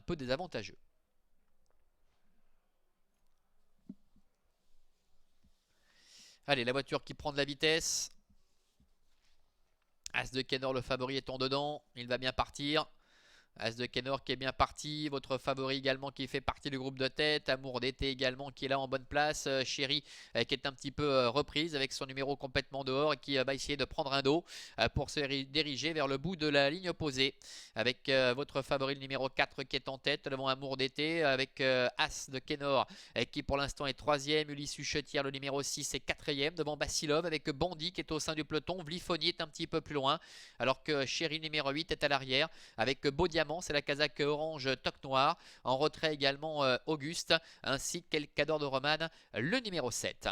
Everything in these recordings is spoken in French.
peu désavantageux. Allez, la voiture qui prend de la vitesse. As de Kenor, le favori, étant dedans. Il va bien partir. As de Kenor qui est bien parti, votre favori également qui fait partie du groupe de tête, Amour d'été également qui est là en bonne place, Chéri qui est un petit peu reprise avec son numéro complètement dehors et qui va essayer de prendre un dos pour se diriger vers le bout de la ligne opposée avec votre favori le numéro 4 qui est en tête devant Amour d'été avec As de Kenor qui pour l'instant est 3ème, Ulysse Huchetière le numéro 6 est 4ème devant Basilov avec Bandit qui est au sein du peloton, Vlifoni est un petit peu plus loin alors que Chéri numéro 8 est à l'arrière avec Beau Diamant, c'est la casaque orange toque noir. En retrait également Auguste, ainsi qu'Elcador de Romane, le numéro 7.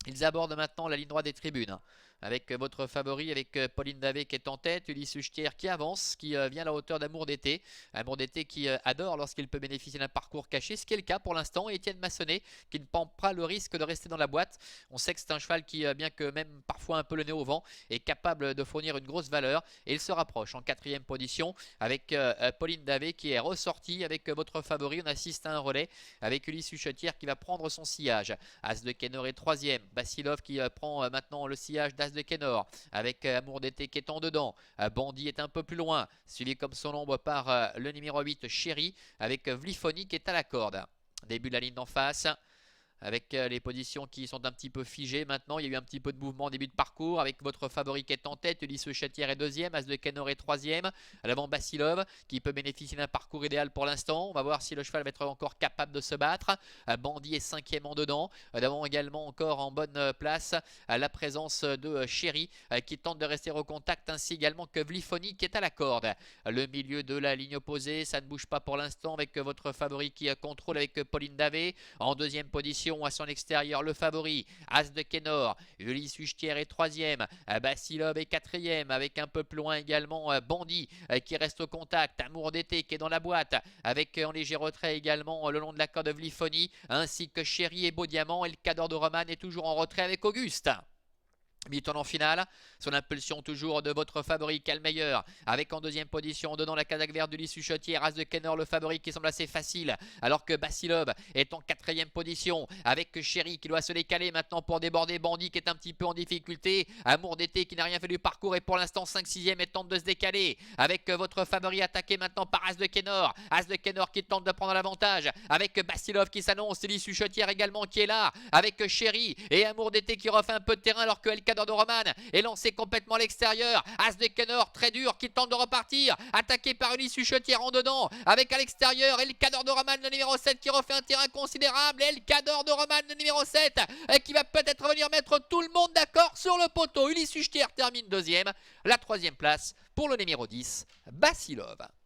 Ils abordent maintenant la ligne droite des tribunes avec votre favori, avec Pauline Davé qui est en tête, Ulysse Huchetière qui avance, qui vient à la hauteur d'Amour d'été. Amour d'été qui adore lorsqu'il peut bénéficier d'un parcours caché, ce qui est le cas pour l'instant. Et Étienne Massonnet qui ne prend pas le risque de rester dans la boîte. On sait que c'est un cheval qui, bien que même parfois un peu le nez au vent, est capable de fournir une grosse valeur. Et il se rapproche en 4ème position avec Pauline Davé qui est ressortie avec votre favori. On assiste à un relais avec Ulysse Huchetière qui va prendre son sillage. As de Kenor est 3ème. Basilov qui prend maintenant le sillage d'As de Kenor avec Amour d'été qui est en dedans. Bandit est un peu plus loin, suivi comme son ombre par le numéro 8 Chéri avec Vlifoni qui est à la corde. Début de la ligne d'en face avec les positions qui sont un petit peu figées maintenant. Il y a eu un petit peu de mouvement au début de parcours avec votre favori qui est en tête, Ulysse Huchetière est 2ème, As de Kenor est 3ème, à l'avant Basilov qui peut bénéficier d'un parcours idéal pour l'instant. On va voir si le cheval va être encore capable de se battre. Bandit est 5ème en dedans, devant également encore en bonne place la présence de Chéri qui tente de rester au contact, ainsi également que Vlifoni qui est à la corde. Le milieu de la ligne opposée, ça ne bouge pas pour l'instant avec votre favori qui contrôle avec Pauline Davé. En 2ème position à son extérieur, le favori As de Kenor, Ulysse Huchetière est 3ème, Basilov est 4ème avec un peu plus loin également Bandit qui reste au contact, Amour d'été qui est dans la boîte avec en léger retrait également le long de la corde de Vlifoni, ainsi que Chéri et Beau Diamant. Et le Cador de Romane est toujours en retrait avec Auguste. Mi-tournant final, son impulsion toujours de votre favori Calmeyer, avec en 2ème position dedans la casaque verte d'Ulysse Huchetière, As de Kenor le favori qui semble assez facile, alors que Basilov est en 4ème position avec Chéri qui doit se décaler maintenant pour déborder Bandit qui est un petit peu en difficulté, Amour d'été qui n'a rien fait du parcours et pour l'instant 5-6ème et tente de se décaler avec votre favori attaqué maintenant par As de Kenor qui tente de prendre l'avantage avec Basilov qui s'annonce, Ulysse Huchetière également qui est là avec Chéri et Amour d'été qui refait un peu de terrain alors que Elcador de Romane est lancé complètement à l'extérieur. As de Kenor très dur qui tente de repartir, attaqué par Ulysse Huchetière en dedans avec à l'extérieur Elcador de Romane le numéro 7 qui refait un terrain considérable. Elcador de Romane le numéro 7 qui va peut-être venir mettre tout le monde d'accord sur le poteau. Ulysse Huchetière termine 2ème, la 3ème place pour le numéro 10 Basilov.